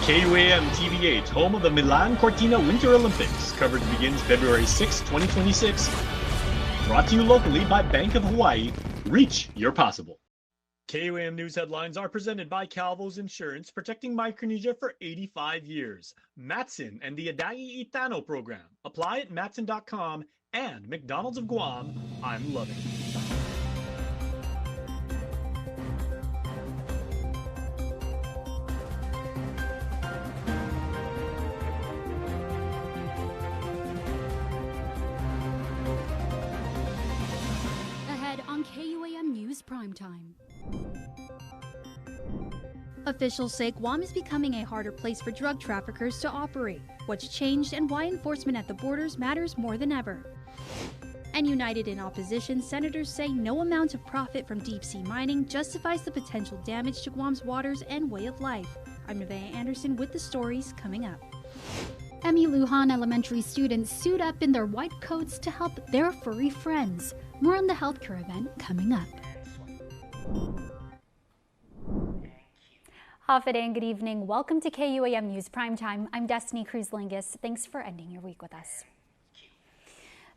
KUAM TV8, home of the Milan Cortina Winter Olympics. Coverage begins February 6, 2026. Brought to you locally by Bank of Hawaii. Reach your possible. KUAM News headlines are presented by Calvo's Insurance, protecting Micronesia for 85 years. Matson and the Adai Itano program. Apply at matson.com and McDonald's of Guam. I'm loving it. On KUAM News Primetime. Officials say Guam is becoming a harder place for drug traffickers to operate. What's changed and why enforcement at the borders matters more than ever. And united in opposition, senators say no amount of profit from deep-sea mining justifies the potential damage to Guam's waters and way of life. I'm Nevaeh Anderson with the stories coming up. Emmy Lujan Elementary students suit up in their white coats to help their furry friends. More on the healthcare event coming up. Hafa and good evening. Welcome to KUAM News Primetime. I'm Destiny Cruz-Lingus. Thanks for ending your week with us.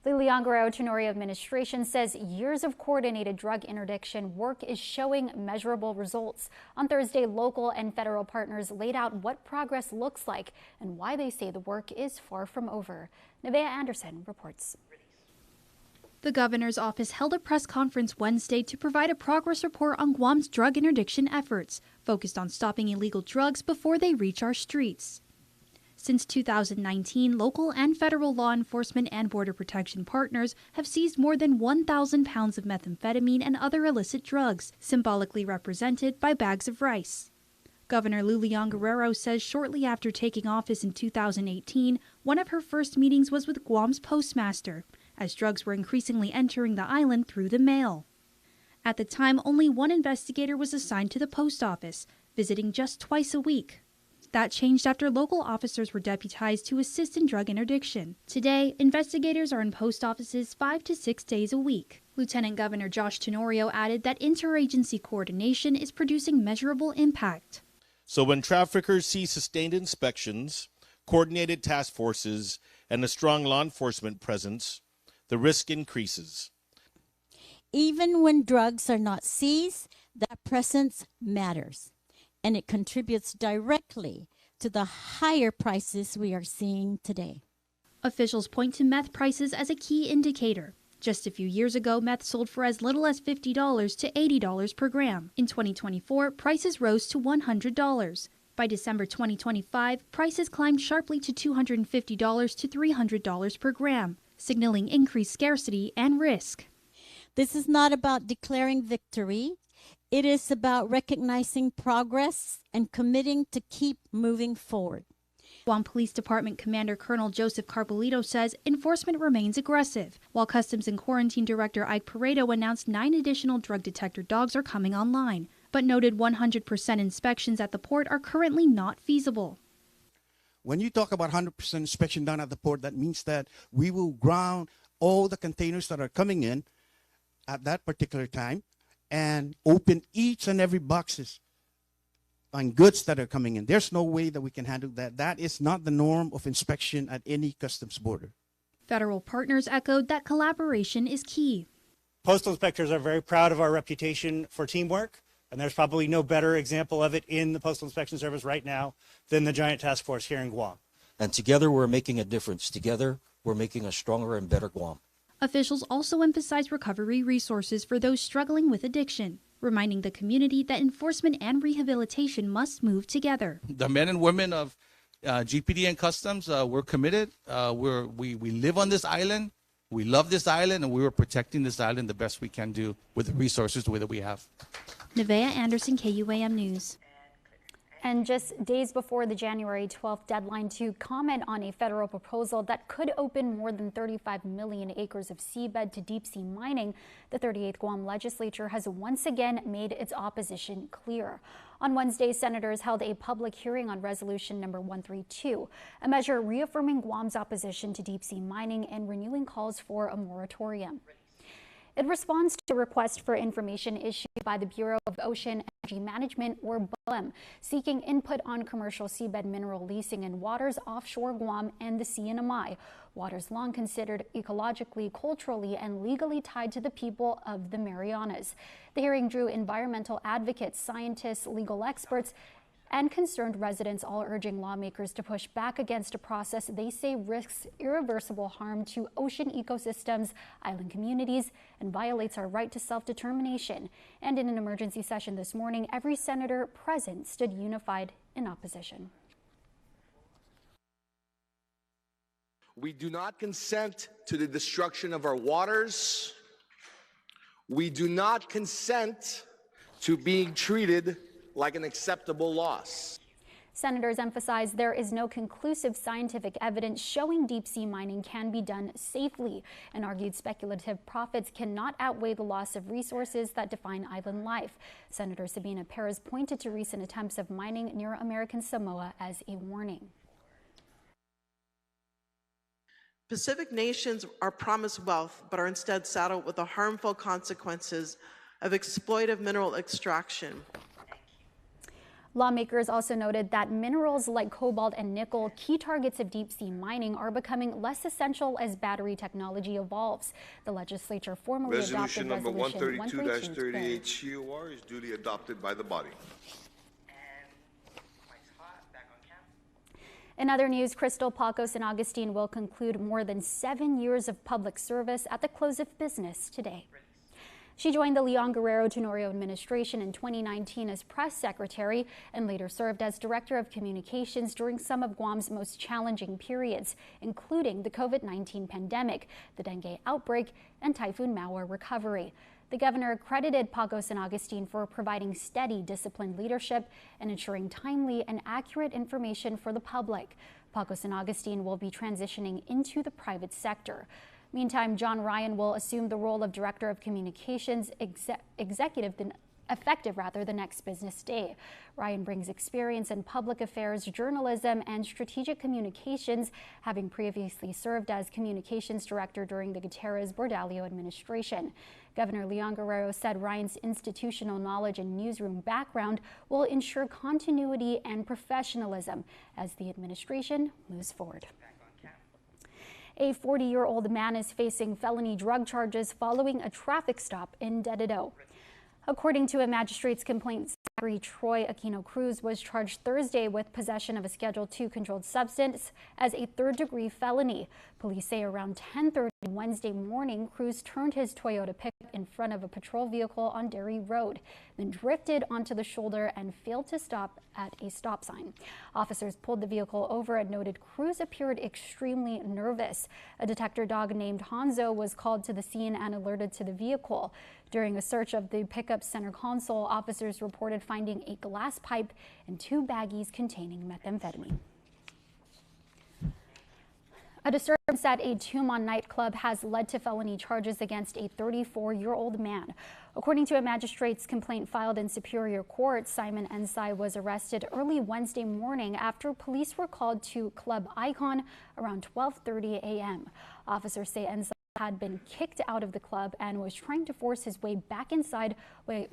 The Leon Guerrero Tenorio administration says years of coordinated drug interdiction work is showing measurable results. On Thursday, local and federal partners laid out what progress looks like and why they say the work is far from over. Nevaeh Anderson reports. The governor's office held a press conference Wednesday to provide a progress report on Guam's drug interdiction efforts, focused on stopping illegal drugs before they reach our streets. Since 2019, local and federal law enforcement and border protection partners have seized more than 1,000 pounds of methamphetamine and other illicit drugs, symbolically represented by bags of rice. Governor Leon Guerrero says shortly after taking office in 2018, one of her first meetings was with Guam's postmaster, as drugs were increasingly entering the island through the mail. At the time, only one investigator was assigned to the post office, visiting just twice a week. That changed after local officers were deputized to assist in drug interdiction. Today, investigators are in post offices 5 to 6 days a week. Lieutenant Governor Josh Tenorio added that interagency coordination is producing measurable impact. So when traffickers see sustained inspections, coordinated task forces, and a strong law enforcement presence, the risk increases. Even when drugs are not seized, that presence matters, and it contributes directly to the higher prices we are seeing today. Officials point to meth prices as a key indicator. Just a few years ago, meth sold for as little as $50 to $80 per gram. In 2024, prices rose to $100. By December 2025, prices climbed sharply to $250 to $300 per gram, signaling increased scarcity and risk. This is not about declaring victory. It is about recognizing progress and committing to keep moving forward. Guam Police Department Commander Colonel Joseph Carbolito says enforcement remains aggressive, while Customs and Quarantine Director Ike Pareto announced 9 additional drug detector dogs are coming online, but noted 100% inspections at the port are currently not feasible. When you talk about 100% inspection done at the port, that means that we will ground all the containers that are coming in at that particular time and open each and every boxes on goods that are coming in. There's no way that we can handle that. That is not the norm of inspection at any customs border. Federal partners echoed that collaboration is key. Postal inspectors are very proud of our reputation for teamwork, and there's probably no better example of it in the Postal Inspection Service right now than the Giant Task Force here in Guam. And together we're making a difference. Together we're making a stronger and better Guam. Officials also emphasize recovery resources for those struggling with addiction, reminding the community that enforcement and rehabilitation must move together. The men and women of GPD and Customs, we're committed. We live on this island. We love this island, and we are protecting this island the best we can do with the resources that we have. Nevaeh Anderson, KUAM News. And just days before the January 12th deadline to comment on a federal proposal that could open more than 35 million acres of seabed to deep-sea mining, the 38th Guam legislature has once again made its opposition clear. On Wednesday, senators held a public hearing on Resolution Number 132, a measure reaffirming Guam's opposition to deep-sea mining and renewing calls for a moratorium. It responds to a request for information issued by the Bureau of Ocean and Energy Management, or BOEM, seeking input on commercial seabed mineral leasing in waters offshore Guam and the CNMI, waters long considered ecologically, culturally, and legally tied to the people of the Marianas. The hearing drew environmental advocates, scientists, legal experts, and concerned residents, all urging lawmakers to push back against a process they say risks irreversible harm to ocean ecosystems, island communities, and violates our right to self-determination. And in an emergency session this morning, every senator present stood unified in opposition. We do not consent to the destruction of our waters. We do not consent to being treated like an acceptable loss. Senators emphasize there is no conclusive scientific evidence showing deep-sea mining can be done safely, and argued speculative profits cannot outweigh the loss of resources that define island life. Senator Sabina Perez pointed to recent attempts of mining near American Samoa as a warning. Pacific nations are promised wealth, but are instead saddled with the harmful consequences of exploitive mineral extraction. Lawmakers also noted that minerals like cobalt and nickel, key targets of deep-sea mining, are becoming less essential as battery technology evolves. The legislature formally adopted Resolution number 132-38 COR is duly adopted by the body. In other news, Crystal Pacos and Augustine will conclude more than 7 years of public service at the close of business today. She joined the Leon Guerrero Tenorio administration in 2019 as press secretary and later served as director of communications during some of Guam's most challenging periods, including the COVID-19 pandemic, the dengue outbreak, and Typhoon Mauer recovery. The governor credited Pacos and Augustine for providing steady, disciplined leadership and ensuring timely and accurate information for the public. Pacos and Augustine will be transitioning into the private sector. Meantime, John Ryan will assume the role of Director of Communications effective the next business day. Ryan brings experience in public affairs, journalism, and strategic communications, having previously served as Communications Director during the Gutierrez-Bordallo administration. Governor Leon Guerrero said Ryan's institutional knowledge and newsroom background will ensure continuity and professionalism as the administration moves forward. A 40-year-old man is facing felony drug charges following a traffic stop in Dededo. According to a magistrate's complaint, Zachary Troy Aquino Cruz was charged Thursday with possession of a Schedule II controlled substance as a third-degree felony. Police say around 10:30 Wednesday morning, Cruz turned his Toyota pickup in front of a patrol vehicle on Derry Road, then drifted onto the shoulder and failed to stop at a stop sign. Officers pulled the vehicle over and noted Cruz appeared extremely nervous. A detector dog named Hanzo was called to the scene and alerted to the vehicle. During a search of the pickup's center console, officers reported finding a glass pipe and 2 baggies containing methamphetamine. A disturbance at a Tumon nightclub has led to felony charges against a 34-year-old man. According to a magistrate's complaint filed in Superior Court, Simon Ensai was arrested early Wednesday morning after police were called to Club Icon around 12:30 a.m. Officers say Ensai had been kicked out of the club and was trying to force his way back inside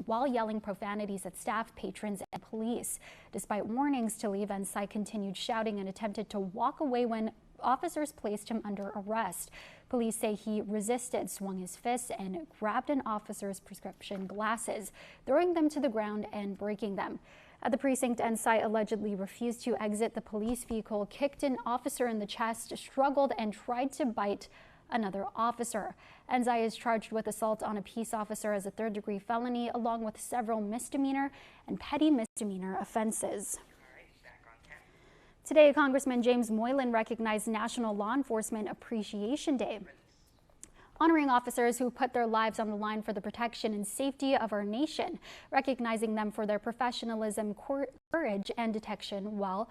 while yelling profanities at staff, patrons, and police. Despite warnings to leave, Ensai continued shouting and attempted to walk away when officers placed him under arrest. Police say he resisted, swung his fists, and grabbed an officer's prescription glasses, throwing them to the ground and breaking them. At the precinct, Ensai allegedly refused to exit the police vehicle, kicked an officer in the chest, struggled, and tried to bite another officer. Ensai is charged with assault on a peace officer as a third-degree felony, along with several misdemeanor and petty misdemeanor offenses. Today, Congressman James Moylan recognized National Law Enforcement Appreciation Day, honoring officers who put their lives on the line for the protection and safety of our nation, recognizing them for their professionalism, courage, and dedication while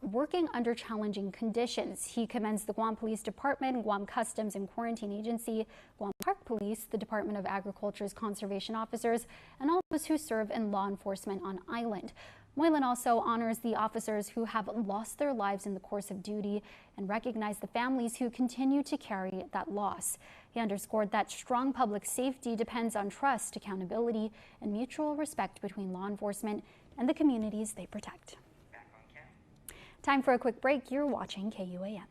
working under challenging conditions. He commends the Guam Police Department, Guam Customs and Quarantine Agency, Guam Park Police, the Department of Agriculture's conservation officers, and all those who serve in law enforcement on island. Moylan also honors the officers who have lost their lives in the course of duty and recognize the families who continue to carry that loss. He underscored that strong public safety depends on trust, accountability, and mutual respect between law enforcement and the communities they protect. Time for a quick break. You're watching KUAM.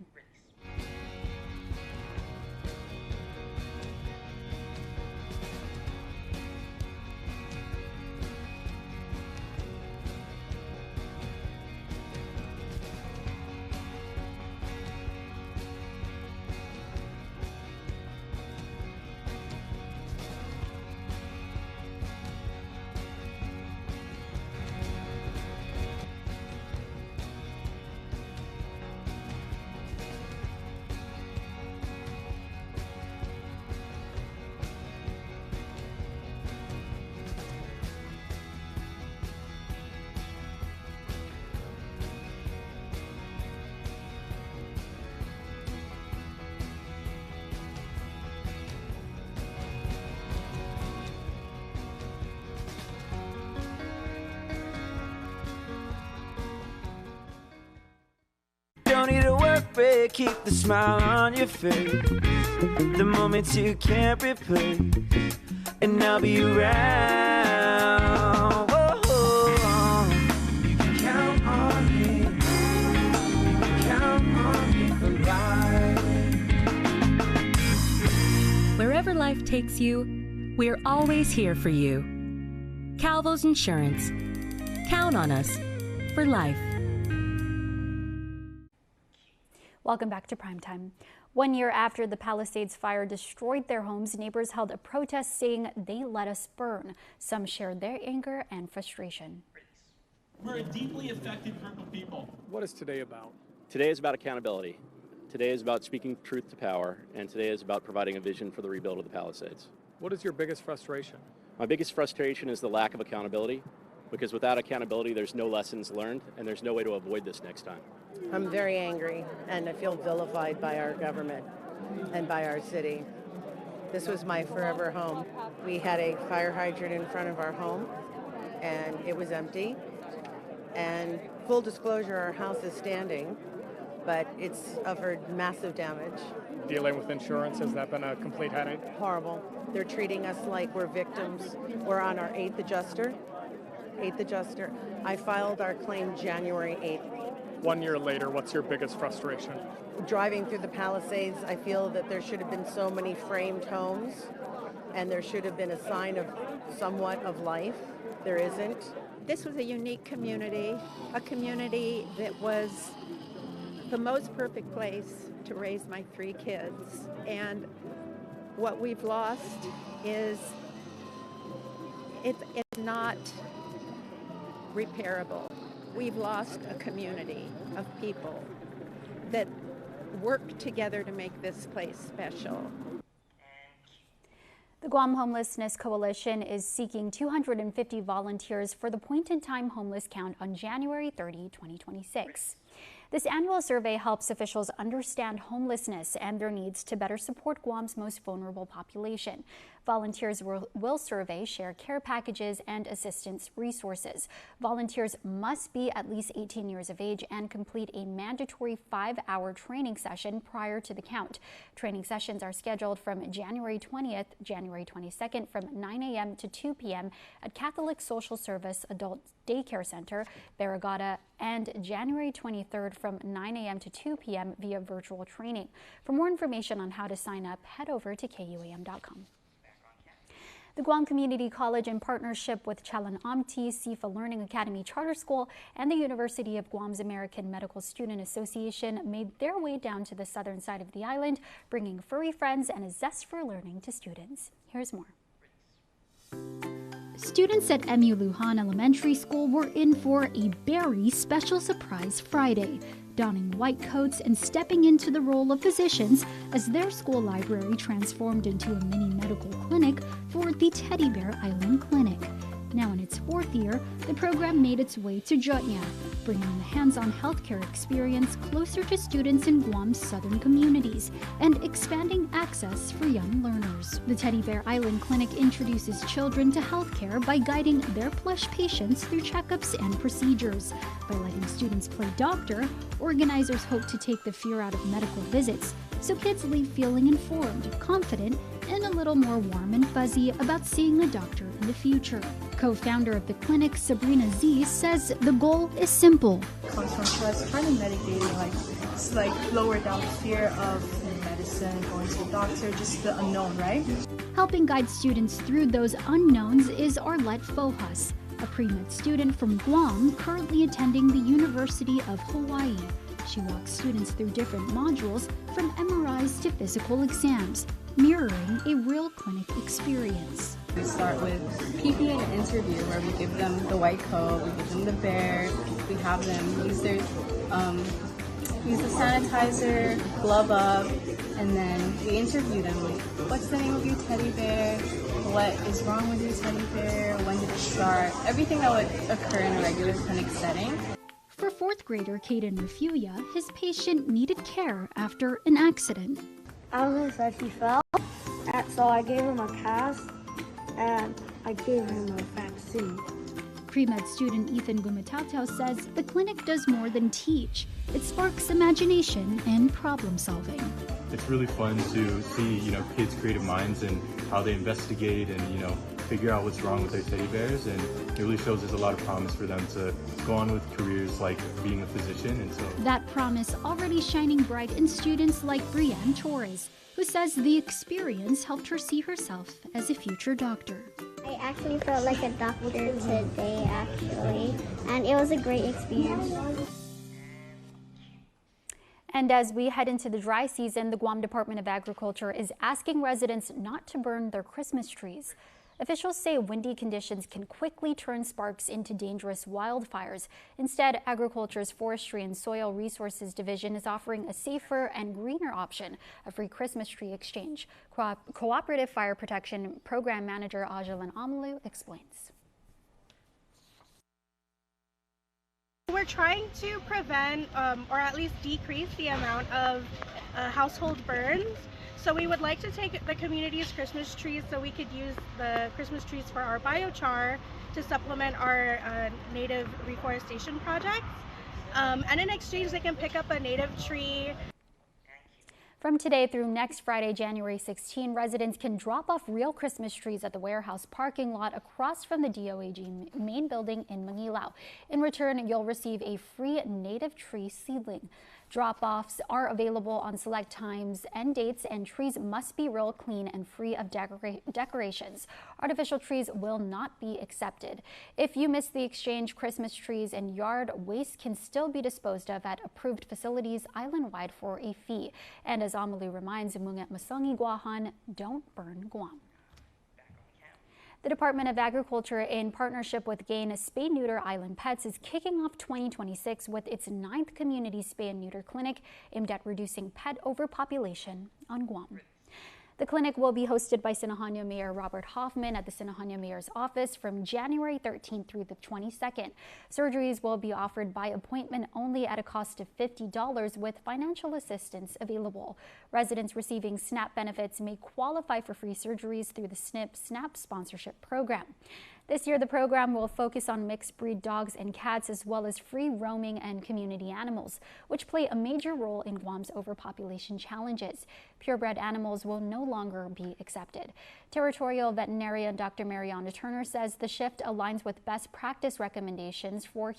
Don't need a work break, keep the smile on your face. The moments you can't replace, and I'll be around. Whoa. You can count on me. You can count on me for life. Wherever life takes you, we're always here for you. Calvo's Insurance. Count on us for life. Welcome back to Primetime. 1 year after the Palisades fire destroyed their homes, neighbors held a protest saying they let us burn. Some shared their anger and frustration. We're a deeply affected group of people. What is today about? Today is about accountability. Today is about speaking truth to power, and today is about providing a vision for the rebuild of the Palisades. What is your biggest frustration? My biggest frustration is the lack of accountability, because without accountability, there's no lessons learned, and there's no way to avoid this next time. I'm very angry, and I feel vilified by our government and by our city. This was my forever home. We had a fire hydrant in front of our home, and it was empty. And full disclosure, our house is standing, but it's suffered massive damage. Dealing with insurance, has that been a complete headache? Horrible. They're treating us like we're victims. We're on our eighth adjuster. I filed our claim January 8th. 1 year later, what's your biggest frustration? Driving through the Palisades, I feel that there should have been so many framed homes, and there should have been a sign of somewhat of life. There isn't. This was a unique community, a community that was the most perfect place to raise my 3 kids. And what we've lost is it's not repairable. We've lost a community of people that work together to make this place special. The Guam Homelessness Coalition is seeking 250 volunteers for the point-in-time homeless count on January 30, 2026. This annual survey helps officials understand homelessness and their needs to better support Guam's most vulnerable population. Volunteers will survey, share care packages, and assistance resources. Volunteers must be at least 18 years of age and complete a mandatory 5-hour training session prior to the count. Training sessions are scheduled from January 20th, January 22nd from 9 a.m. to 2 p.m. at Catholic Social Service Adult Daycare Center, Barragata, and January 23rd from 9 a.m. to 2 p.m. via virtual training. For more information on how to sign up, head over to KUAM.com. The Guam Community College, in partnership with Chalan Amti, SIFA Learning Academy Charter School, and the University of Guam's American Medical Student Association, made their way down to the southern side of the island, bringing furry friends and a zest for learning to students. Here's more. Students at MU Lujan Elementary School were in for a very special surprise Friday, donning white coats and stepping into the role of physicians as their school library transformed into a mini medical clinic for the Teddy Bear Island Clinic. Now in its fourth year, the program made its way to Jotnya, bringing the hands-on healthcare experience closer to students in Guam's southern communities and expanding access for young learners. The Teddy Bear Island Clinic introduces children to healthcare by guiding their plush patients through checkups and procedures. By letting students play doctor, organizers hope to take the fear out of medical visits, so kids leave feeling informed, confident, and a little more warm and fuzzy about seeing a doctor in the future. Co-founder of the clinic, Sabrina Z, says the goal is simple. Comes from stress, kind of mitigating, it's lower down fear of medicine, going to the doctor, just the unknown, right? Helping guide students through those unknowns is Arlette Fohas, a pre-med student from Guam currently attending the University of Hawaii. She walks students through different modules from MRIs to physical exams, mirroring a real clinic experience. We start with PP and interview, where we give them the white coat, we give them the bear, we have them use the sanitizer, glove up, and then we interview them. What's the name of your teddy bear? What is wrong with your teddy bear? When did it start? Everything that would occur in a regular clinic setting. For fourth grader Caden Refuya, his patient needed care after an accident. I was inside, he fell, and so I gave him a cast and I gave him a vaccine. Pre-med student Ethan Gumatauto says the clinic does more than teach. It sparks imagination and problem solving. It's really fun to see, kids' creative minds and how they investigate and, figure out what's wrong with their teddy bears, and it really shows there's a lot of promise for them to go on with careers like being a physician. And so that promise already shining bright in students like Brianne Torres, who says the experience helped her see herself as a future doctor. I actually felt like a doctor today, actually, and it was a great experience. And as we head into the dry season, the Guam Department of Agriculture is asking residents not to burn their Christmas trees. Officials say windy conditions can quickly turn sparks into dangerous wildfires. Instead, Agriculture's Forestry and Soil Resources Division is offering a safer and greener option, a free Christmas tree exchange. Cooperative Fire Protection Program Manager Ajalan Amalu explains. We're trying to prevent or at least decrease the amount of household burns. So we would like to take the community's Christmas trees so we could use the Christmas trees for our biochar to supplement our native reforestation projects. And in exchange, they can pick up a native tree. From today through next Friday, January 16, residents can drop off real Christmas trees at the warehouse parking lot across from the DOAG main building in Manilao. In return, you'll receive a free native tree seedling. Drop-offs are available on select times and dates, and trees must be real, clean, and free of decorations. Artificial trees will not be accepted. If you miss the exchange, Christmas trees and yard waste can still be disposed of at approved facilities island-wide for a fee. And as Amalu reminds, Mungat Masangi Guahan, don't burn Guam. The Department of Agriculture, in partnership with GAIN Spay Neuter Island Pets, is kicking off 2026 with its 9th community spay and neuter clinic aimed at reducing pet overpopulation on Guam. The clinic will be hosted by Sinahaña Mayor Robert Hoffman at the Sinahaña Mayor's office from January 13th through the 22nd. Surgeries will be offered by appointment only at a cost of $50 with financial assistance available. Residents receiving SNAP benefits may qualify for free surgeries through the SNAP sponsorship program. This year, the program will focus on mixed breed dogs and cats, as well as free roaming and community animals, which play a major role in Guam's overpopulation challenges. Purebred animals will no longer be accepted. Territorial veterinarian Dr. Mariana Turner says the shift aligns with best practice recommendations from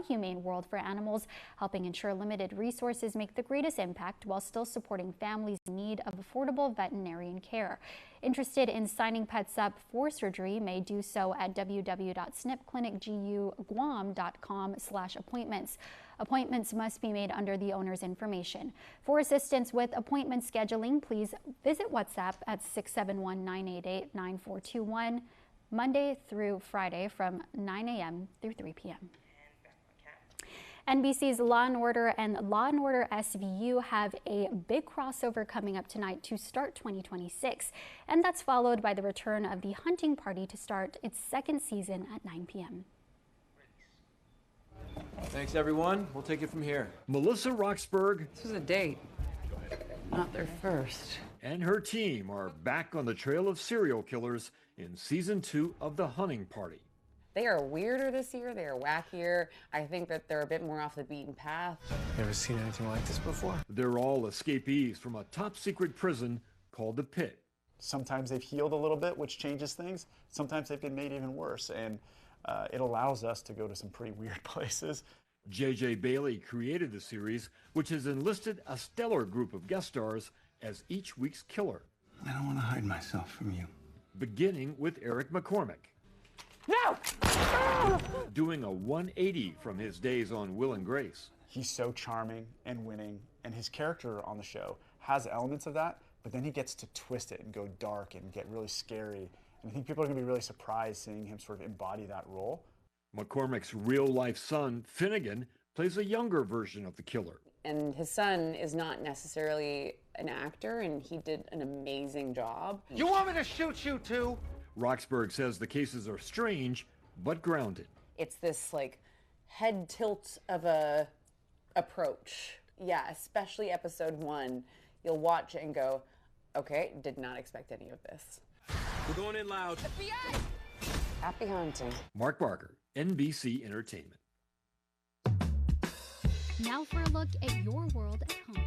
Humane World for Animals, helping ensure limited resources make the greatest impact while still supporting families in need of affordable veterinarian care. Interested in signing pets up for surgery may do so at www.snipclinicguam.com/appointments. Appointments must be made under the owner's information. For assistance with appointment scheduling, please visit WhatsApp at 671-988-9421, Monday through Friday from 9 a.m. through 3 p.m. NBC's Law & Order and Law & Order SVU have a big crossover coming up tonight to start 2026. And that's followed by the return of The Hunting Party to start its second season at 9 p.m. Thanks, everyone. We'll take it from here. Melissa Roxburgh. This is a date, not their first. And her team are back on the trail of serial killers in season 2 of The Hunting Party. They are weirder this year. They are wackier. I think that they're a bit more off the beaten path. Never seen anything like this before. They're all escapees from a top-secret prison called the Pit. Sometimes they've healed a little bit, which changes things. Sometimes they've been made even worse, and it allows us to go to some pretty weird places. J.J. Bailey created the series, which has enlisted a stellar group of guest stars as each week's killer. I don't want to hide myself from you. Beginning with Eric McCormick. No! Doing a 180 from his days on Will and Grace. He's so charming and winning, and his character on the show has elements of that, but then he gets to twist it and go dark and get really scary. And I think people are going to be really surprised seeing him sort of embody that role. McCormick's real-life son, Finnegan, plays a younger version of the killer. And his son is not necessarily an actor, and he did an amazing job. You want me to shoot you too? Roxburgh says the cases are strange, but grounded. It's this like head tilt of a approach. Yeah, especially episode 1. You'll watch it and go, okay, did not expect any of this. We're going in loud. FBI! Happy hunting. Mark Barker, NBC Entertainment. Now for a look at your world at home.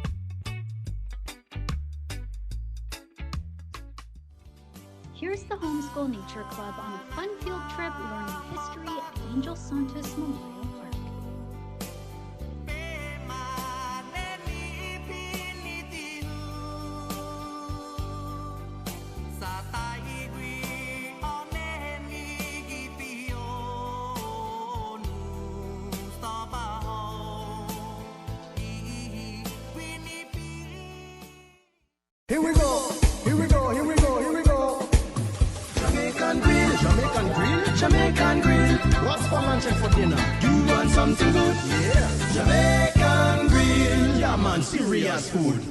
Here's the Homeschool Nature Club on a fun field trip learning the history at Angel Santos Memorial Park. Here we go, here we go, here we go, here we go. Jamaican grill, Jamaican grill, Jamaican grill. What's for lunch and for dinner? You want something good? Yeah. Jamaican grill, yeah man, serious food.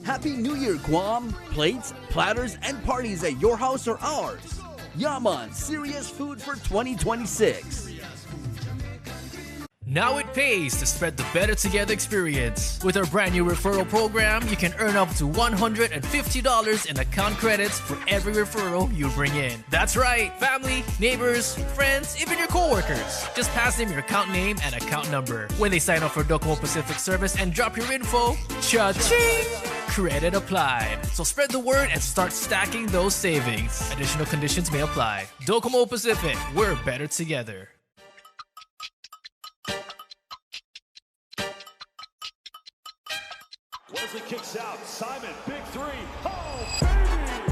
Happy New Year, KUAM. Plates, platters, and parties at your house or ours. Yaman, serious food for 2026. Now it pays to spread the Better Together experience. With our brand new referral program, you can earn up to $150 in account credits for every referral you bring in. That's right, family, neighbors, friends, even your coworkers. Just pass them your account name and account number. When they sign up for Docomo Pacific service and drop your info, cha-ching! Credit applied. So spread the word and start stacking those savings. Additional conditions may apply. Docomo Pacific, we're better together. Wesley kicks out. Simon, big three. Oh, baby!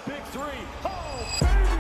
Big Three. Oh, baby!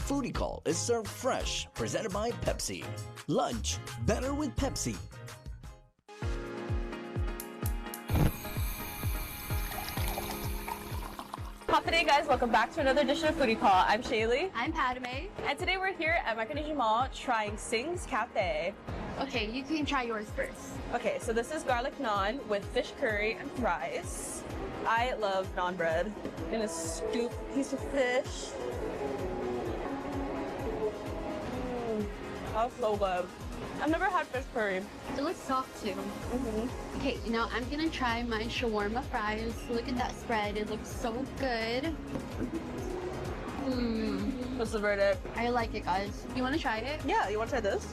Foodie Call is served fresh, presented by Pepsi. Lunch, better with Pepsi. Good day, guys. Welcome back to another edition of Foodie Call. I'm Shaylee. I'm Padme. And today we're here at Micronesia Mall trying Sing's Cafe. Okay, you can try yours first. Okay, so this is garlic naan with fish curry and fries. I love naan bread. And a scoop piece of fish. That's so good. I've never had fish curry. It looks soft too. Okay, now I'm gonna try my shawarma fries. Look at that spread. It looks so good. What's the verdict? I like it, guys. You want to try it? Yeah, you want to try this?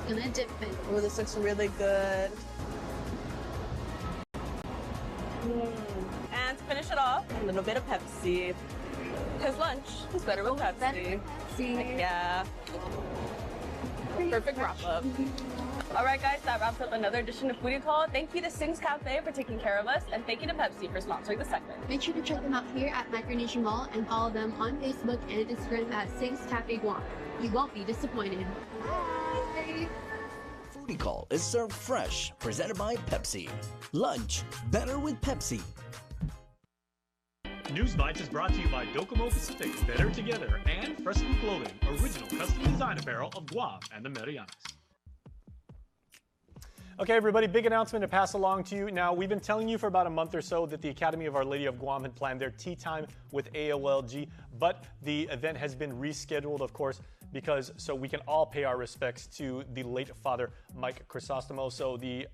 I'm gonna dip it. Oh, this looks really good. And to finish it off, a little bit of Pepsi. Because lunch is better with Pepsi. Heck yeah. Perfect wrap up. All right, guys, that wraps up another edition of Foodie Call. Thank you to Sing's Cafe for taking care of us, and thank you to Pepsi for sponsoring the segment. Make sure to check them out here at Micronesia Mall and follow them on Facebook and Instagram at Sing's Cafe Guam. You won't be disappointed. Bye. Foodie Call is served fresh, presented by Pepsi. Lunch, better with Pepsi. News Bites is brought to you by Docomo Pacific, Better Together, and Fresco Clothing, original custom design apparel of Guam and the Marianas. Okay, everybody, big announcement to pass along to you. Now, we've been telling you for about a month or so that the Academy of Our Lady of Guam had planned their tea time with AOLG, but the event has been rescheduled, of course, because so we can all pay our respects to the late Father Mike Crisostomo. So the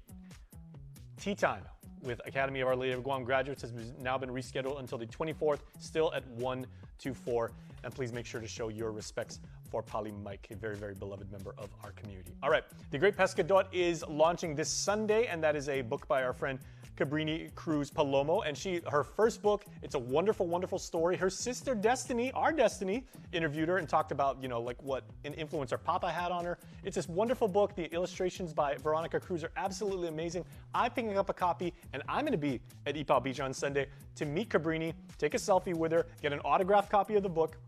tea time with Academy of Our Lady of Guam graduates has now been rescheduled until the 24th, still at 1 to 4. And please make sure to show your respects for Pali Mike, a very, very beloved member of our community. All right, The Great Pescador is launching this Sunday, and that is a book by our friend Cabrini Cruz Palomo, and her first book, it's a wonderful, wonderful story. Her sister Destiny, our Destiny, interviewed her and talked about, like what an influence her papa had on her. It's this wonderful book. The illustrations by Veronica Cruz are absolutely amazing. I'm picking up a copy, and I'm going to be at Ipao Beach on Sunday to meet Cabrini, take a selfie with her, get an autographed copy of the book,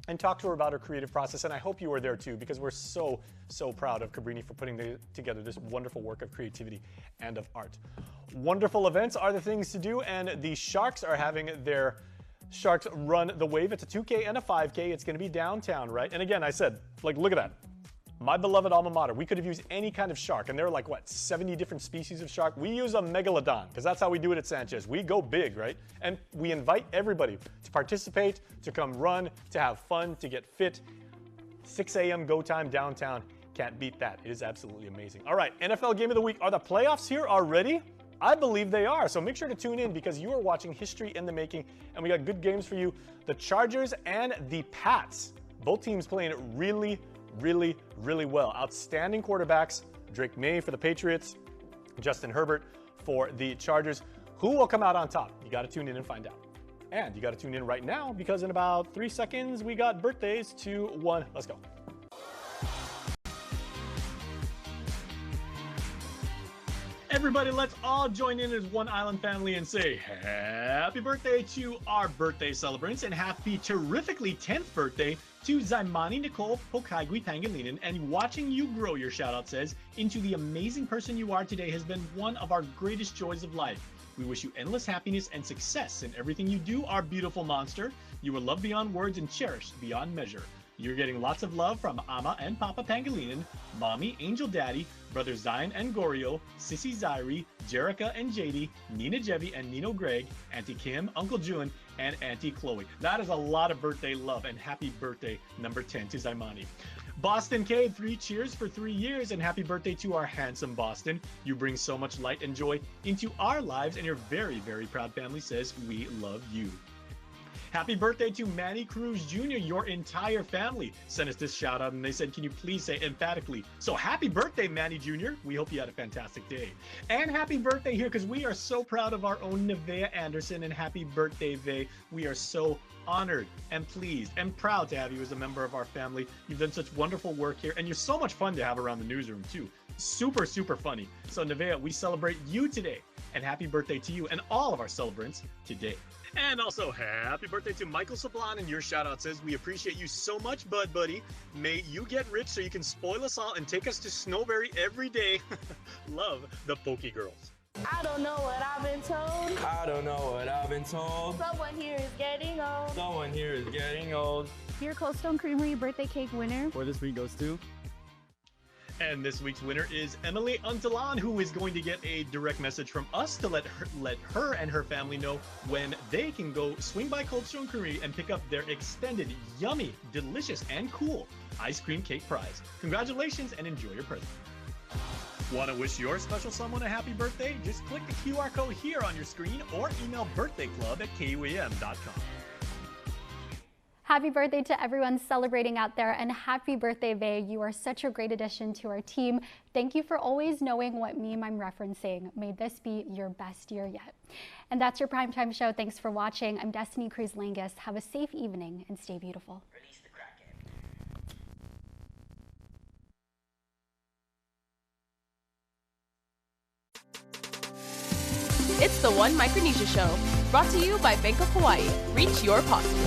and talk to her about her creative process. And I hope you are there too, because we're so, so proud of Cabrini for putting together this wonderful work of creativity and of art. Wonderful events are the things to do, and the Sharks are having their Sharks Run the Wave. It's a 2K and a 5K. It's going to be downtown, right? And again, I said, look at that. My beloved alma mater. We could have used any kind of shark, and there are 70 different species of shark. We use a megalodon, because that's how we do it at Sanchez. We go big, right? And we invite everybody to participate, to come run, to have fun, to get fit. 6 a.m. go time downtown. Can't beat that. It is absolutely amazing. All right, NFL Game of the Week. Are the playoffs here already? I believe they are, so make sure to tune in because you are watching history in the making, and we got good games for you. The Chargers and the Pats, both teams playing really, really, really well. Outstanding quarterbacks, Drake May for the Patriots, Justin Herbert for the Chargers. Who will come out on top? You got to tune in and find out. And you got to tune in right now because in about 3 seconds, we got birthdays to 1. Let's go. Everybody, let's all join in as one island family and say happy birthday to our birthday celebrants and happy terrifically 10th birthday to Zaimani Nicole Pokaigui Pangilinan. And watching you grow, your shout out says, into the amazing person you are today has been one of our greatest joys of life. We wish you endless happiness and success in everything you do, our beautiful monster. You are loved beyond words and cherished beyond measure. You're getting lots of love from Ama and Papa Pangilinan, Mommy, Angel Daddy, Brothers Zion and Gorio, Sissy Zairi, Jerica and JD, Nina Jevi and Nino Greg, Auntie Kim, Uncle June, and Auntie Chloe. That is a lot of birthday love, and happy birthday number 10 to Zaimani. Boston K, 3 cheers for 3 years, and happy birthday to our handsome Boston. You bring so much light and joy into our lives, and your very, very proud family says we love you. Happy birthday to Manny Cruz Jr., your entire family sent us this shout out, and they said, can you please say emphatically, so happy birthday, Manny Jr. We hope you had a fantastic day. And happy birthday here, because we are so proud of our own Nevaeh Anderson, and happy birthday, Vey. We are so honored and pleased and proud to have you as a member of our family. You've done such wonderful work here, and you're so much fun to have around the newsroom too. Super, super funny. So Nevaeh, we celebrate you today, and happy birthday to you and all of our celebrants today. And also, happy birthday to Michael Sablan, and your shout out says, we appreciate you so much, Bud Buddy. May you get rich so you can spoil us all and take us to Snowberry every day. Love, the Pokey Girls. I don't know what I've been told. I don't know what I've been told. Someone here is getting old. Someone here is getting old. Your Cold Stone Creamery birthday cake winner for this week goes to... And this week's winner is Emily Untalan, who is going to get a direct message from us to let her and her family know when they can go swing by Cold Stone Creamery and pick up their extended, yummy, delicious, and cool ice cream cake prize. Congratulations and enjoy your present. Want to wish your special someone a happy birthday? Just click the QR code here on your screen or email birthdayclub@kuam.com. Happy birthday to everyone celebrating out there, and happy birthday, Vey. You are such a great addition to our team. Thank you for always knowing what meme I'm referencing. May this be your best year yet. And that's your Primetime Show. Thanks for watching. I'm Destiny Cruz-Lingus. Have a safe evening and stay beautiful. It's the One Micronesia Show, brought to you by Bank of Hawaii. Reach your possible.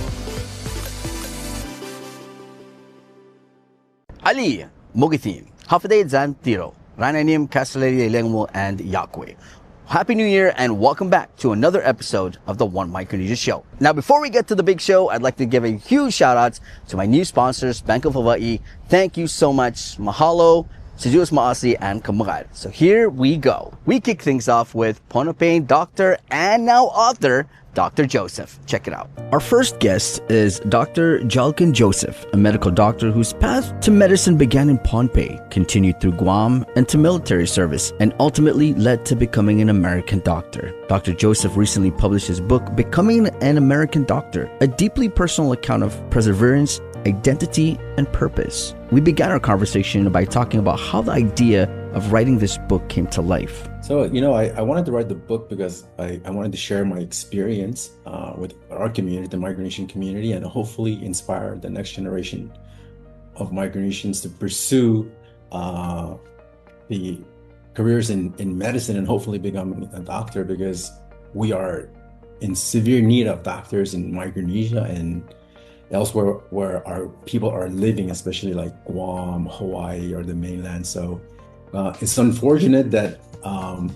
Ali, Mogitin, Hafade Zan Tiro, Rananim, Castellari Lengmo, and Yakwe. Happy New Year and welcome back to another episode of the One Micronesia Show. Now, before we get to the big show, I'd like to give a huge shout out to my new sponsors, Bank of Hawaii. Thank you so much. Mahalo, Sejus Maasi, and Kamagad. So here we go. We kick things off with Pohnpeian doctor and now author, Dr. Joseph. Check it out. Our first guest is Dr. Jalkin Joseph, a medical doctor whose path to medicine began in Pohnpei, continued through Guam and to military service, and ultimately led to becoming an American doctor. Dr. Joseph recently published his book, Becoming an American Doctor, a deeply personal account of perseverance, identity, and purpose. We began our conversation by talking about how the idea of writing this book came to life. So, I wanted to write the book because I wanted to share my experience with our community, the Micronesian community, and hopefully inspire the next generation of Micronesians to pursue the careers in medicine and hopefully become a doctor, because we are in severe need of doctors in Micronesia and elsewhere where our people are living, especially like Guam, Hawaii, or the mainland. So it's unfortunate that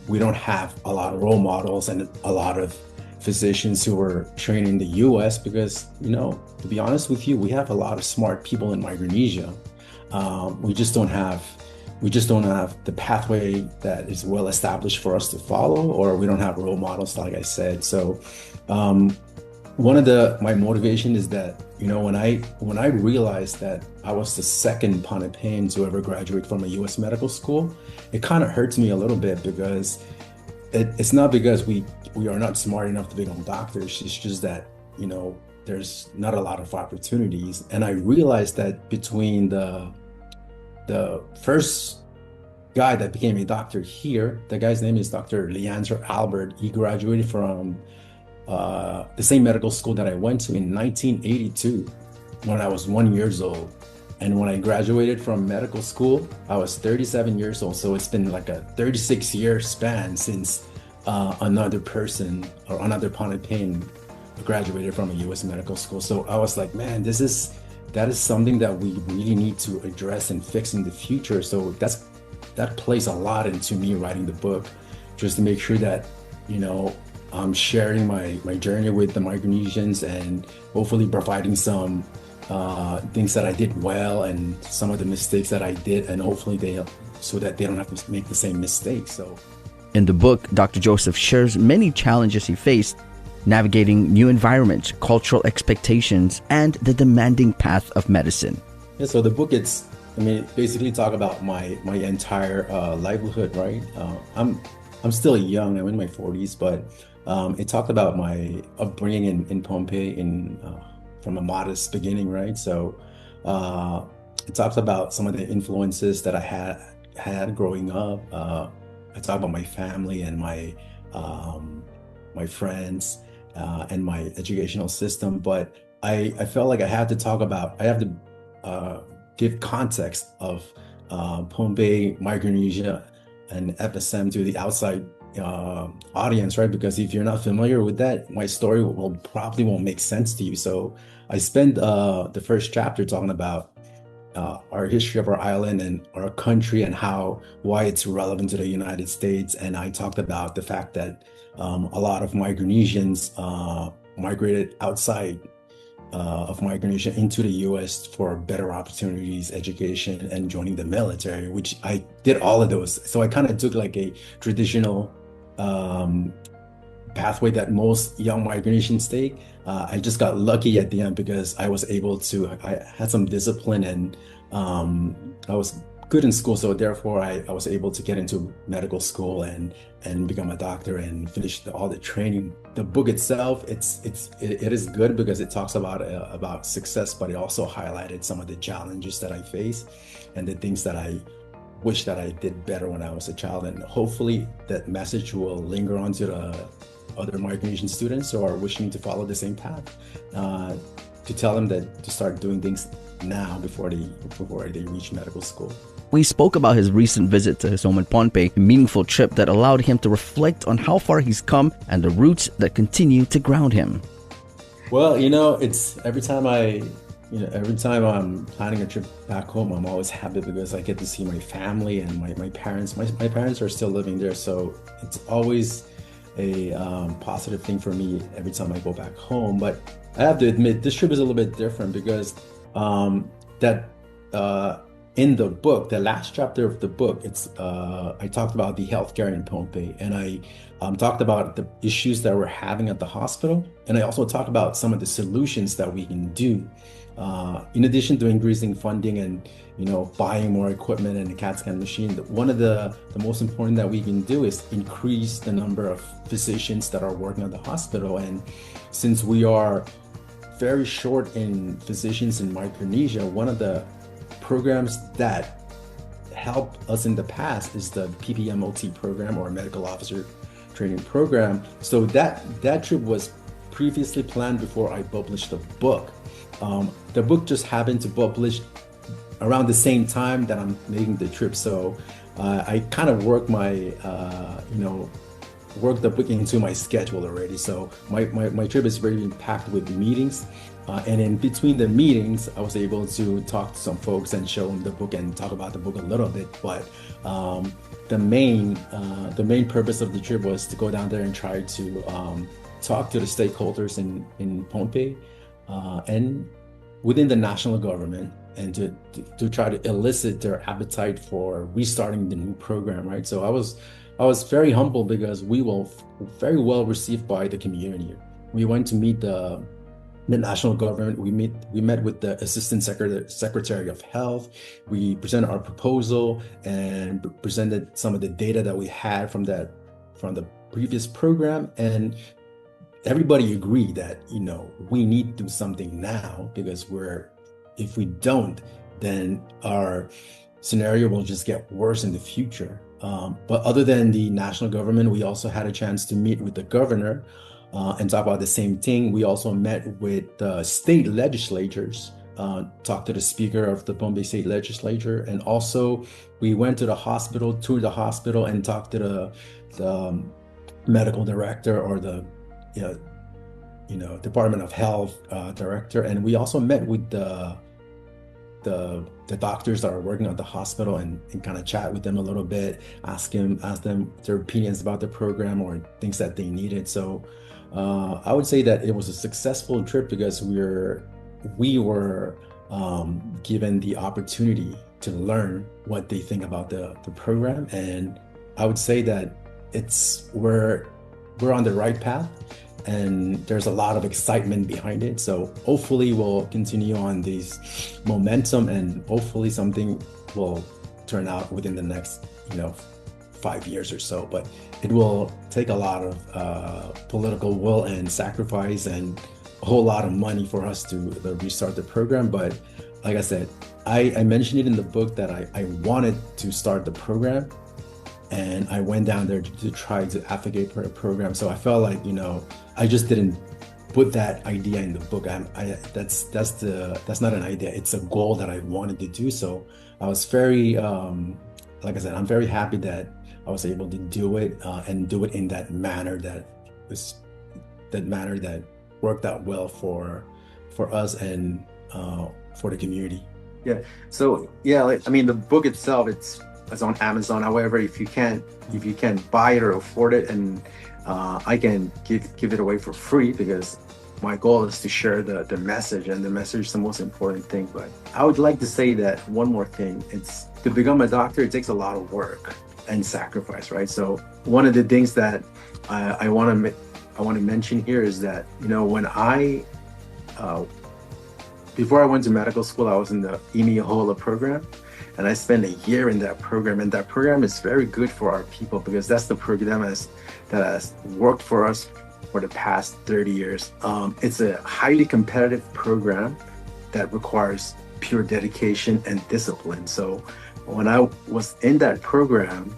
we don't have a lot of role models and a lot of physicians who were trained in the US, because, to be honest with you, we have a lot of smart people in Micronesia. We just don't have the pathway that is well established for us to follow, or we don't have role models, like I said. So one of my motivation is that, when I realized that I was the second Pohnpeian to ever graduate from a US medical school, it kind of hurts me a little bit, because it's not because we are not smart enough to become doctors. It's just that, there's not a lot of opportunities. And I realized that between the first guy that became a doctor here, the guy's name is Dr. Leandro Albert. He graduated from the same medical school that I went to in 1982 when I was 1 year old. And when I graduated from medical school, I was 37 years old. So it's been like a 36-year span since another person or another Pohnpeian graduated from a US medical school. So I was like, man, that is something that we really need to address and fix in the future. So that plays a lot into me writing the book, just to make sure that, I'm sharing my journey with the Micronesians and hopefully providing some things that I did well and some of the mistakes that I did, and hopefully so that they don't have to make the same mistakes. So, in the book, Dr. Joseph shares many challenges he faced navigating new environments, cultural expectations, and the demanding path of medicine. Yeah, so the book, it basically talk about my entire livelihood, right? I'm still young, I'm in my 40s, but it talked about my upbringing in Pompeii from a modest beginning, right? So it talks about some of the influences that I had growing up. I talk about my family and my friends and my educational system, but I felt like I have to give context of Pompeii, Micronesia, and FSM to the outside audience, right? Because if you're not familiar with that, my story probably won't make sense to you. So I spent the first chapter talking about our history of our island and our country and why it's relevant to the United States. And I talked about the fact that a lot of Micronesians migrated outside of Micronesia into the US for better opportunities, education, and joining the military, which I did all of those. So I kind of took like a traditional pathway that most young Micronesians take. I just got lucky at the end because I had some discipline, and I was good in school. So therefore I was able to get into medical school and become a doctor and finish all the training. The book itself, it is good because it talks about success, but it also highlighted some of the challenges that I face and the things that I wish that I did better when I was a child. And hopefully that message will linger on to the other Micronesian students who are wishing to follow the same path, to tell them that to start doing things now before they reach medical school. We spoke about his recent visit to his home in Pohnpei, a meaningful trip that allowed him to reflect on how far he's come and the roots that continue to ground him. Well, it's every time I'm planning a trip back home, I'm always happy because I get to see my family and my parents. My parents are still living there, so it's always a positive thing for me every time I go back home. But I have to admit, this trip is a little bit different because in the book, the last chapter of the book, I talked about the healthcare in Pohnpei, and I talked about the issues that we're having at the hospital, and I also talked about some of the solutions that we can do. In addition to increasing funding and buying more equipment and a CAT scan machine, one of the most important that we can do is increase the number of physicians that are working at the hospital. And since we are very short in physicians in Micronesia, one of the programs that helped us in the past is the PPMOT program, or Medical Officer Training Program. So that trip was previously planned before I published the book. The book just happened to publish around the same time that I'm making the trip. So I kind of worked worked the book into my schedule already. So my trip is very packed with meetings. And in between the meetings, I was able to talk to some folks and show them the book and talk about the book a little bit. But the main purpose of the trip was to go down there and try to talk to the stakeholders in Pohnpei and within the national government, and to try to elicit their appetite for restarting the new program, right? So I was very humble because we were very well received by the community. We went to meet the national government. We met with the Assistant Secretary of Health. We presented our proposal and presented some of the data that we had from the previous program, and everybody agreed that we need to do something now, because if we don't, then our scenario will just get worse in the future. But other than the national government, we also had a chance to meet with the governor and talk about the same thing. We also met with the state legislatures, talked to the speaker of the Pohnpei State Legislature, and also we went to the hospital, toured the hospital, and talked to the medical director, or the Department of Health director. And we also met with the doctors that are working at the hospital and kind of chat with them a little bit, ask them their opinions about the program or things that they needed. So I would say that it was a successful trip because we're we were given the opportunity to learn what they think about the program. And I would say that we're on the right path, and there's a lot of excitement behind it. So hopefully we'll continue on this momentum, and hopefully something will turn out within the next 5 years or so. But it will take a lot of political will and sacrifice and a whole lot of money for us to restart the program. But like I said, I mentioned it in the book that I wanted to start the program, and I went down there to try to advocate for a program. So I felt like, I just didn't put that idea in the book. That's not an idea. It's a goal that I wanted to do. So I was very, like I said, I'm very happy that I was able to do it and do it in that manner that worked out well for us and for the community. Yeah. So yeah, the book itself, it's on Amazon. However, if you can't buy it or afford it, and I can give it away for free, because my goal is to share the message, and the message is the most important thing. But I would like to say that one more thing. It's to become a doctor, it takes a lot of work and sacrifice, right? So one of the things that I want to mention here is that, when before I went to medical school, I was in the Imiahola program, and I spent a year in that program. And that program is very good for our people, because that's the program that has worked for us for the past 30 years. It's a highly competitive program that requires pure dedication and discipline. So when I was in that program,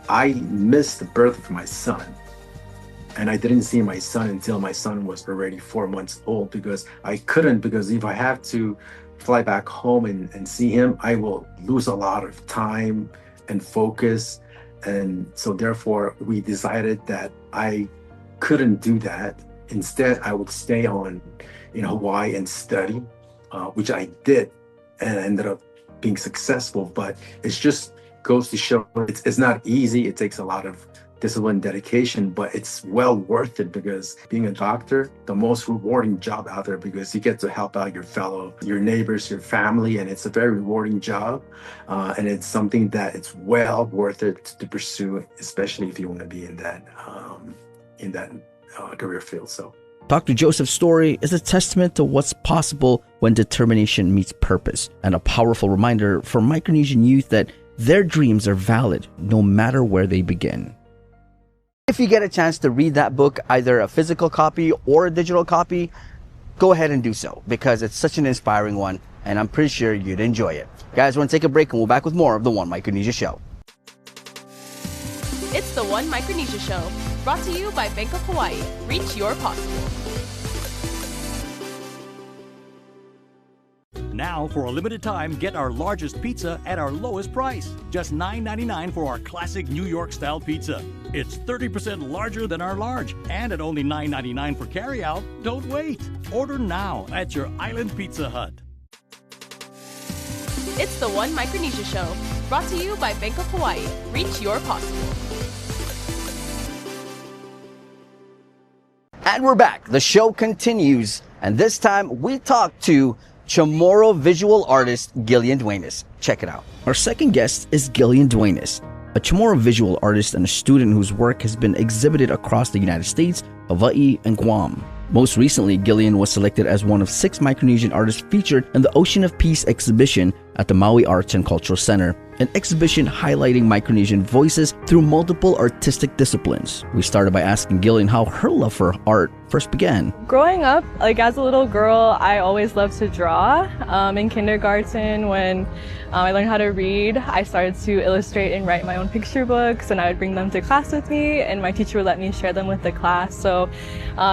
I missed the birth of my son. And I didn't see my son until my son was already 4 months old, because if I have to fly back home and see him, I will lose a lot of time and focus. And so therefore we decided that I couldn't do that. Instead, I would stay on in Hawaii and study, which I did, and I ended up being successful. But it just goes to show it's not easy. It takes a lot of discipline, dedication, but it's well worth it, because being a doctor, the most rewarding job out there, because you get to help out your neighbors, your family, and it's a very rewarding job. And it's something that it's well worth it to pursue, especially if you want to be in that career field. So Dr. Joseph's story is a testament to what's possible when determination meets purpose, and a powerful reminder for Micronesian youth that their dreams are valid no matter where they begin. If you get a chance to read that book, either a physical copy or a digital copy, go ahead and do so, because it's such an inspiring one, and I'm pretty sure you'd enjoy it. Guys, we're going to take a break, and we'll be back with more of the One Micronesia Show. It's the One Micronesia Show, brought to you by Bank of Hawaii. Reach your possible. Now, for a limited time, get our largest pizza at our lowest price. Just $9.99 for our classic New York-style pizza. It's 30% larger than our large, and at only $9.99 for carryout. Don't wait. Order now at your Island Pizza Hut. It's the One Micronesia Show, brought to you by Bank of Hawaii. Reach your possible. And we're back. The show continues, and this time we talk to Chamorro visual artist Gillian Duenas. Check it out. Our second guest is Gillian Duenas, a Chamorro visual artist and a student whose work has been exhibited across the United States, Hawaii, and Guam. Most recently, Gillian was selected as one of 6 Micronesian artists featured in the Ocean of Peace exhibition at the Maui Arts and Cultural Center, an exhibition highlighting Micronesian voices through multiple artistic disciplines. We started by asking Gillian how her love for art first began. Growing up, as a little girl, I always loved to draw. In kindergarten, when I learned how to read, I started to illustrate and write my own picture books, and I would bring them to class with me, and my teacher would let me share them with the class. So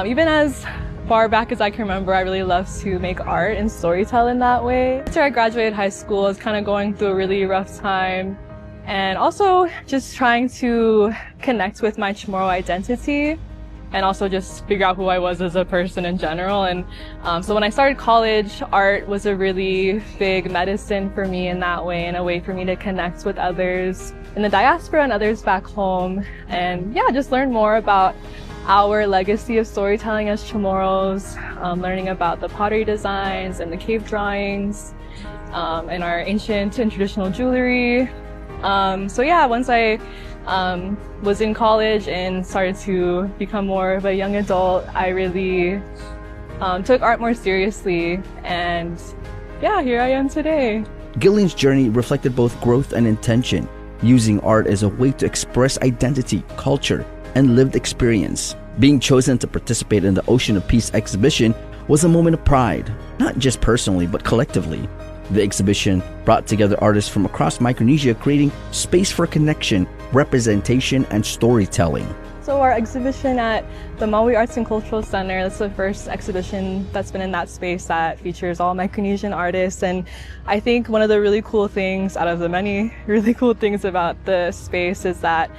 even as far back as I can remember, I really loved to make art and storytell in that way. After I graduated high school, I was kind of going through a really rough time, and also just trying to connect with my Chamorro identity, and also just figure out who I was as a person in general. And so when I started college, art was a really big medicine for me in that way, and a way for me to connect with others in the diaspora and others back home, and yeah, just learn more about our legacy of storytelling as Chamorros, learning about the pottery designs and the cave drawings, and our ancient and traditional jewelry. So yeah, once I was in college and started to become more of a young adult, I really took art more seriously, and yeah, here I am today. Gillian's journey reflected both growth and intention, using art as a way to express identity, culture, and lived experience. Being chosen to participate in the Ocean of Peace exhibition was a moment of pride, not just personally, but collectively. The exhibition brought together artists from across Micronesia, creating space for connection, representation, and storytelling. So our exhibition at the Maui Arts and Cultural Center, that's the first exhibition that's been in that space that features all Micronesian artists. And I think one of the really cool things, out of the many really cool things about the space, is that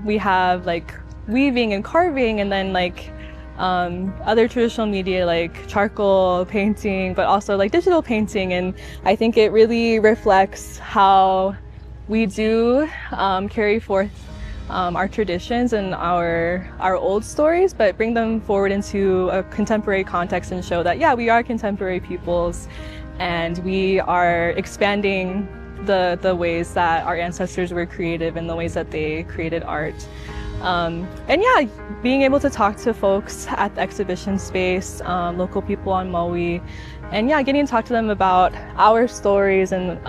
we have like weaving and carving, and then like other traditional media like charcoal painting, but also like digital painting. And I think it really reflects how we do carry forth our traditions and our old stories, but bring them forward into a contemporary context and show that, yeah, we are contemporary peoples, and we are expanding the ways that our ancestors were creative and the ways that they created art. And yeah, being able to talk to folks at the exhibition space, local people on Maui, and yeah, getting to talk to them about our stories and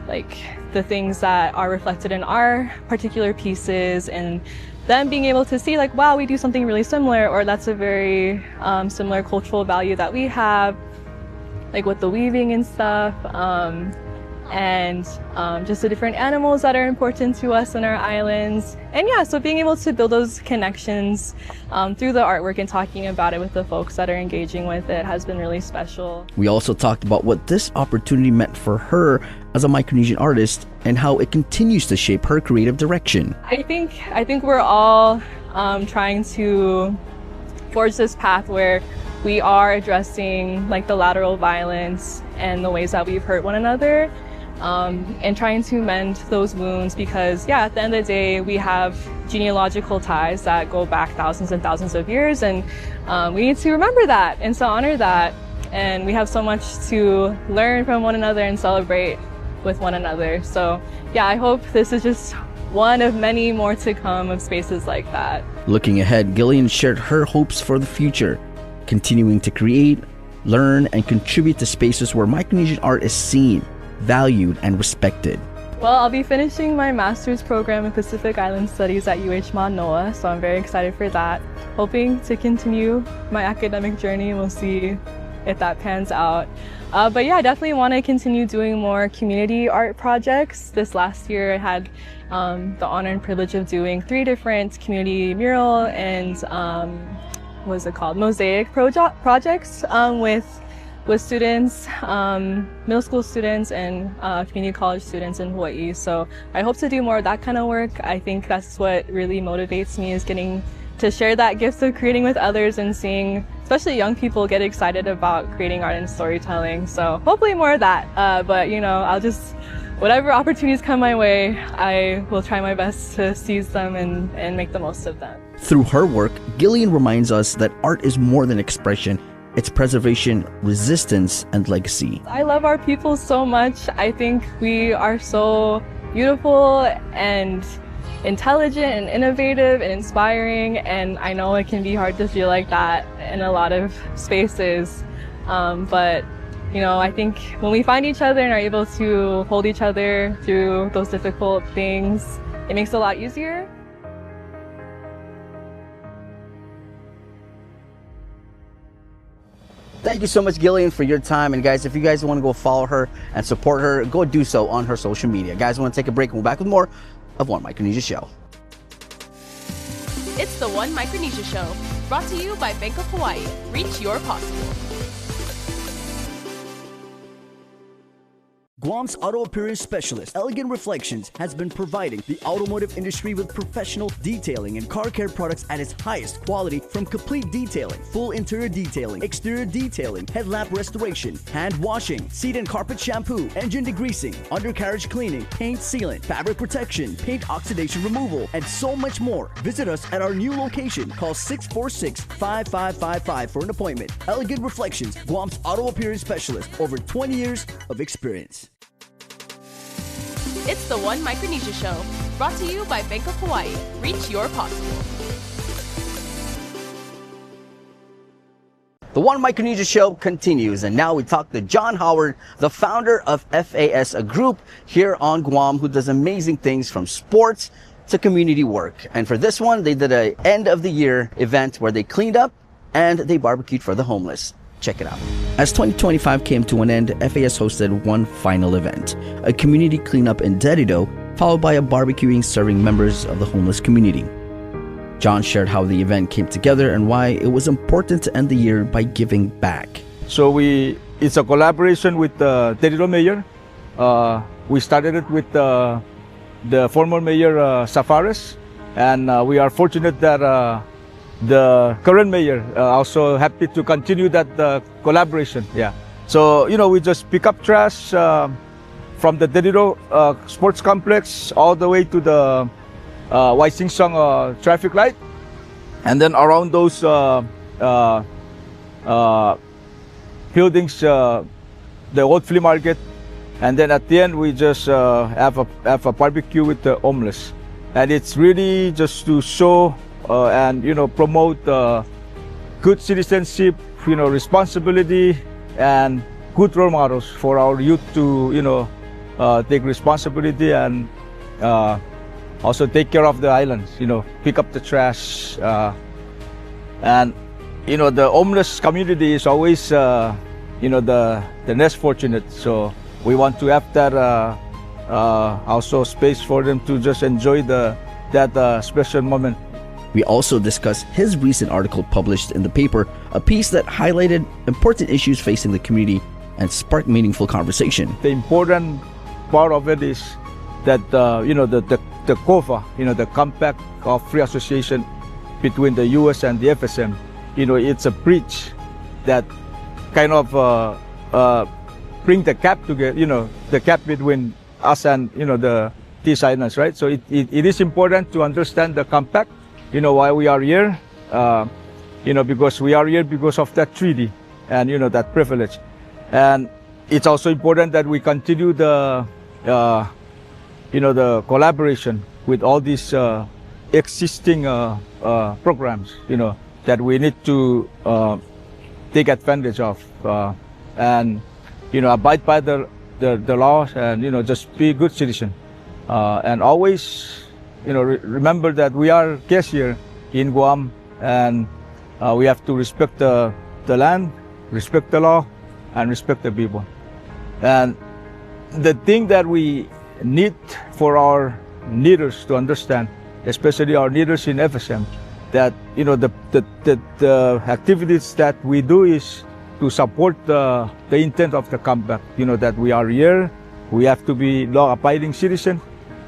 like the things that are reflected in our particular pieces, and them being able to see like, wow, we do something really similar, or that's a very similar cultural value that we have, like with the weaving and stuff, and just the different animals that are important to us in our islands. And yeah, so being able to build those connections through the artwork and talking about it with the folks that are engaging with it has been really special. We also talked about what this opportunity meant for her as a Micronesian artist and how it continues to shape her creative direction. I think we're all trying to forge this path where we are addressing like the lateral violence and the ways that we've hurt one another, and trying to mend those wounds, because yeah, at the end of the day, we have genealogical ties that go back thousands and thousands of years, and we need to remember that and to honor that. And we have so much to learn from one another and celebrate with one another. So yeah, I hope this is just one of many more to come of spaces like that. Looking ahead, Gillian shared her hopes for the future, continuing to create, learn, and contribute to spaces where Micronesian art is seen, valued, and respected. Well, I'll be finishing my master's program in Pacific Island Studies at UH Manoa, so I'm very excited for that. Hoping to continue my academic journey. We'll see if that pans out. But yeah, I definitely want to continue doing more community art projects. This last year I had the honor and privilege of doing 3 different community mural and mosaic projects with students, middle school students, and community college students in Hawaii. So I hope to do more of that kind of work. I think that's what really motivates me, is getting to share that gift of creating with others and seeing especially young people get excited about creating art and storytelling. So hopefully more of that. But you know, whatever opportunities come my way, I will try my best to seize them and make the most of them. Through her work, Gillian reminds us that art is more than expression. It's preservation, resistance, and legacy. I love our people so much. I think we are so beautiful and intelligent and innovative and inspiring, and I know it can be hard to feel like that in a lot of spaces, but you know, I think when we find each other and are able to hold each other through those difficult things, it makes it a lot easier. Thank you so much, Gillian, for your time. And guys, if you guys want to go follow her and support her, go do so on her social media. Guys, I want to take a break and we'll be back with more of One Micronesia Show. It's the One Micronesia Show, brought to you by Bank of Hawaii. Reach your possible. Guam's auto appearance specialist, Elegant Reflections, has been providing the automotive industry with professional detailing and car care products at its highest quality, from complete detailing, full interior detailing, exterior detailing, headlamp restoration, hand washing, seat and carpet shampoo, engine degreasing, undercarriage cleaning, paint sealant, fabric protection, paint oxidation removal, and so much more. Visit us at our new location. Call 646-5555 for an appointment. Elegant Reflections, Guam's auto appearance specialist, over 20 years of experience. It's the One Micronesia Show, brought to you by Bank of Hawaii. Reach your possible. The One Micronesia Show continues, and now we talk to John Howard, the founder of FAS, a group here on Guam who does amazing things from sports to community work. And for this one, they did an end of the year event where they cleaned up and they barbecued for the homeless. Check it out. As 2025 came to an end, FAS hosted one final event, a community cleanup in Dedido, followed by a barbecuing serving members of the homeless community. John shared how the event came together and why it was important to end the year by giving back. So it's a collaboration with the Dedido Mayor. We started it with the former Mayor Safaris, and we are fortunate that the current mayor also happy to continue that collaboration. Yeah. So we just pick up trash from the Dedido Sports Complex all the way to the Waisingsong traffic light, and then around those buildings, the old flea market, and then at the end we just have a barbecue with the homeless, and it's really just to show and promote good citizenship, responsibility, and good role models for our youth to take responsibility and also take care of the islands, pick up the trash, and the homeless community is always the less fortunate, so we want to have that also space for them to just enjoy that special moment. We also discussed his recent article published in the paper, a piece that highlighted important issues facing the community and sparked meaningful conversation. The important part of it is that the COFA, the Compact of Free Association between the U.S. and the FSM, it's a bridge that kind of bring the gap together, the gap between us and these islands, right? So it is important to understand the compact. Why we are here, because we are here because of that treaty and, that privilege. And it's also important that we continue the collaboration with all these existing programs, that we need to take advantage of and, abide by the laws and, just be a good citizen. And always remember that we are guests here in Guam, and we have to respect the land, respect the law, and respect the people. And the thing that we need for our leaders to understand, especially our leaders in FSM, that the activities that we do is to support the intent of the compact. That we are here, we have to be law-abiding citizens.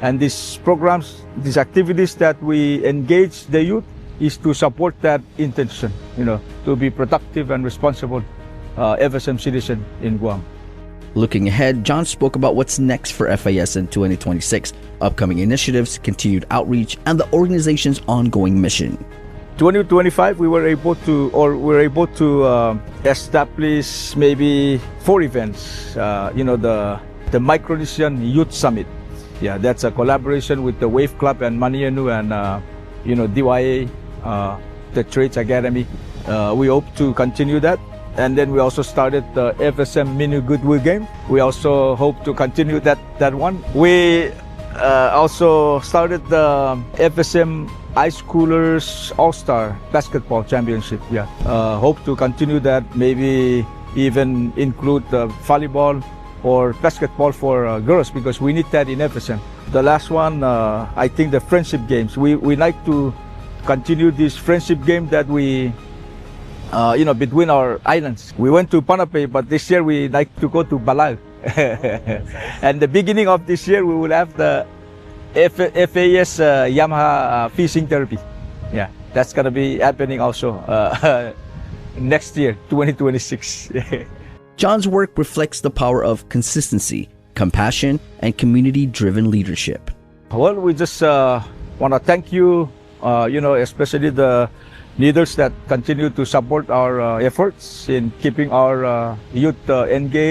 And these programs, these activities that we engage the youth is to support that intention, to be productive and responsible FSM citizen in Guam. Looking ahead, John spoke about what's next for FAS in 2026, upcoming initiatives, continued outreach, and the organization's ongoing mission. 2025, we were able to establish maybe 4 events. The Micronesian Youth Summit. Yeah, that's a collaboration with the Wave Club and Manianu and DYA, the Trades Academy. We hope to continue that. And then we also started the FSM Mini Goodwill Game. We also hope to continue that one. We also started the FSM High Schoolers All-Star Basketball Championship. Yeah, hope to continue that, maybe even include volleyball or basketball for girls, because we need that in FSM. The last one, I think the friendship games. We like to continue this friendship game that we, between our islands. We went to Panapay, but this year we like to go to Balao. And the beginning of this year, we will have the FAS Yamaha fishing therapy. Yeah, that's gonna be happening also next year, 2026. John's work reflects the power of consistency, compassion, and community-driven leadership. Well, we just want to thank you, especially the leaders that continue to support our efforts in keeping our youth engaged.